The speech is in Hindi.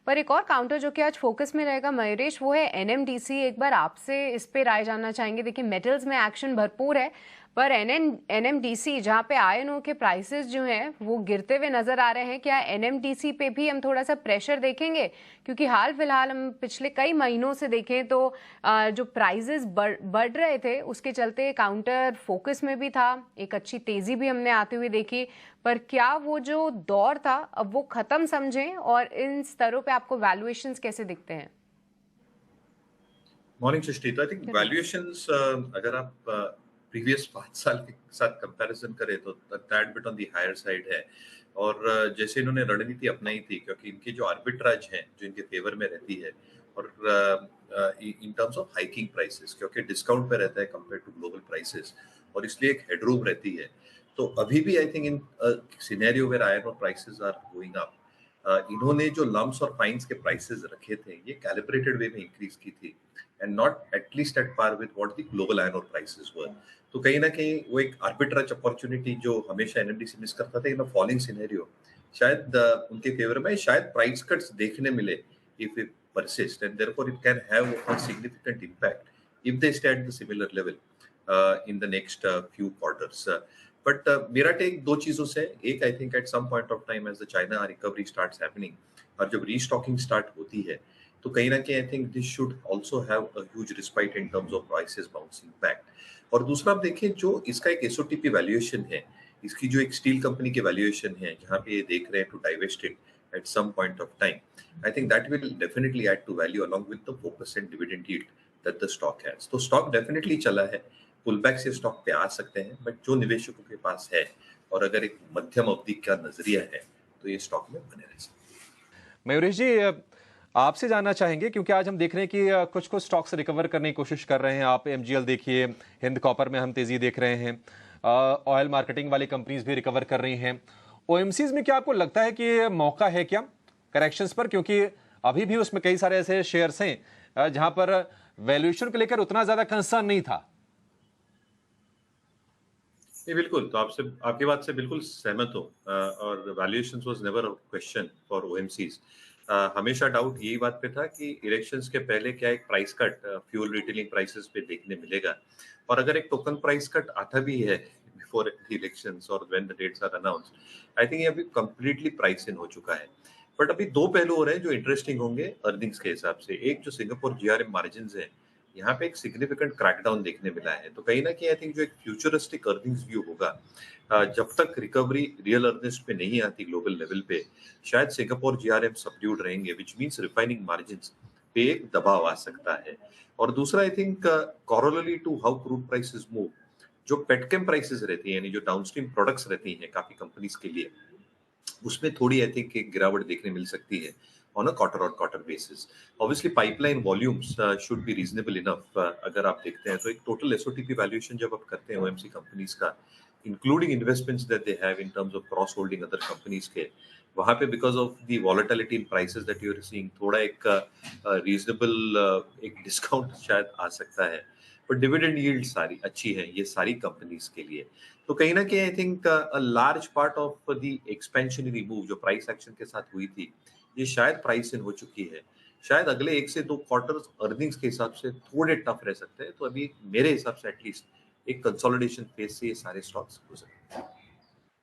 पर एक और काउंटर जो कि आज फोकस में रहेगा मयूरेश, वो है एनएमडीसी। एक बार आपसे इस पे राय जानना चाहेंगे। देखिए मेटल्स में एक्शन भरपूर है, पर एनएमडीसी जहाँ पे आयन ओ के प्राइसेस जो हैं वो गिरते हुए नजर आ रहे हैं, क्या एनएमडीसी पे भी हम थोड़ा सा प्रेशर देखेंगे? क्योंकि हाल फिलहाल हम पिछले कई महीनों से देखें तो जो प्राइसेस बढ़ रहे थे उसके चलते काउंटर फोकस में भी था, एक अच्छी तेजी भी हमने आती हुई देखी। पर क्या वो जो दौर था अब वो खत्म समझें, और इन स्तरों पे आपको वैल्यूएशंस कैसे दिखते हैं? मॉर्निंग सृष्टि। तो आई थिंक वैल्यूएशंस अगर आप प्रीवियस 5 साल के साथ कंपैरिजन करें तो that bit on the higher side है। और जैसे इन्होंने रणनीति अपनाई थी, क्योंकि इनकी जो आर्बिट्राज है जो इनके फेवर में रहती है, और इन टर्म्स ऑफ हाइकिंग प्राइसेस, क्योंकि डिस्काउंट पे रहता है कंपेयर टू ग्लोबल प्राइसेस, और इसलिए एक हेडरूम रहती है। तो अभी भी I think in scenario where iron ore prices are going up, इन्होंने जो लम्प्स और फाइन्स के प्राइसेस रखे थे ये कैलिब्रेटेड वे में इंक्रीज की थी, and not at least at par with what the global iron ore prices were. तो कहीं ना कहीं वो एक आर्बिट्राज अपॉर्चुनिटी जो हमेशा एनएमडीसी मिस करता था इन अ फॉलिंग सिनेरियो, शायद उनके फेवर में शायद प्राइस कट्स देखने मिले if it persist, and therefore it can have a significant impact if they stay at the similar level in the next few quarters. But मेरा टेक दो चीजों से, एक I think at some point of time as the China recovery starts happening और जब रीस्टॉकिंग स्टार्ट होती है, तो कहीं ना कहीं I think this should also have a huge respite in terms of prices bouncing back. और दूसरा आप देखें जो इसका एक एसओटीपी वैल्यूएशन है, इसकी जो एक स्टील कंपनी की वैल्यूएशन है जहां पे ये देख रहे हैं to divest it at some point of time, I think that will definitely add to value along with the 4% dividend yield that the stock has. तो stock definitely चला है, पुल बैक से स्टॉक पे आ सकते हैं, बट जो निवेशकों के पास है और अगर एक मध्यम अवधि का नजरिया है तो ये स्टॉक में बने रह सकते हैं। मयूरेश जी, आपसे जानना चाहेंगे क्योंकि आज हम देख रहे हैं कि कुछ कुछ स्टॉक्स रिकवर करने की कोशिश कर रहे हैं। आप एमजीएल देखिए, हिंद कॉपर में हम तेजी देख रहे हैं, ऑयल मार्केटिंग वाली कंपनीज भी रिकवर कर रही हैं। ओएमसीज में क्या आपको लगता है कि मौका है क्या करेक्शंस पर? क्योंकि अभी भी उसमें कई सारे ऐसे शेयर्स हैं जहां पर वैल्यूएशन को लेकर उतना ज्यादा कंसर्न नहीं था। नहीं, बिल्कुल। तो आपसे आपकी बात से बिल्कुल सहमत हूँ, और valuations was never a question for OMCs. हमेशा डाउट यही बात पे था कि इलेक्शंस के पहले क्या एक price cut fuel retailing prices पे देखने मिलेगा, और अगर एक टोकन प्राइस कट आता भी है बिफोर द इलेक्शंस और when the dates are announced, I think ये अभी कंप्लीटली प्राइस इन हो चुका है। बट अभी दो पहलू हो रहे हैं जो इंटरेस्टिंग होंगे अर्निंग्स के हिसाब से। एक जो सिंगापुर जीआरएम मार्जिन्स है, यहाँ पे एक सिग्निफिकेंट क्रैकडाउन देखने मिला है। तो कहीं ना कहीं आई थिंक जो एक फ्यूचरिस्टिक अर्निंग्स व्यू होगा, जब तक रिकवरी रियल अर्निंग्स पे नहीं आती ग्लोबल लेवल पे, शायद सिंगापुर जीआरएम सबड्यूड रहेंगे, विच मींस रिफाइनिंग मार्जिन्स पे एक दबाव आ सकता है। और दूसरा I think corollary to how crude prices move, जो पेटकेम प्राइसेस रहती है यानी जो डाउनस्ट्रीम प्रोडक्ट्स रहती हैं काफी कंपनीज के लिए, उसमें थोड़ी आई थिंक एक गिरावट देखने मिल सकती है on a quarter on quarter basis. Obviously pipeline volumes should be reasonable enough. अगर आप देखते हैं तो एक टोटल एसओटीपी वैल्यूएशन जब आप करते हैं ओएमसी कंपनीज का, including investments that they have in terms of cross holding other companies के, वहां पे because of the volatility in prices that you are seeing थोड़ा एक रीजनेबल एक डिस्काउंट शायद आ सकता है। बट डिविडेंड यील्ड सारी अच्छी है ये सारी कंपनीज के लिए। तो कहीं ना कहीं I think a large part of the expansionary move जो प्राइस एक्शन के साथ हुई थी, ये शायद प्राइस इन हो चुकी है। शायद अगले 1 से 2 क्वार्टर्स अर्निंग्स के हिसाब से थोड़े टफ रह सकते हैं। तो अभी मेरे हिसाब से एटलीस्ट एक कंसोलिडेशन फेज से ये सारे स्टॉक्स हो सकते हैं।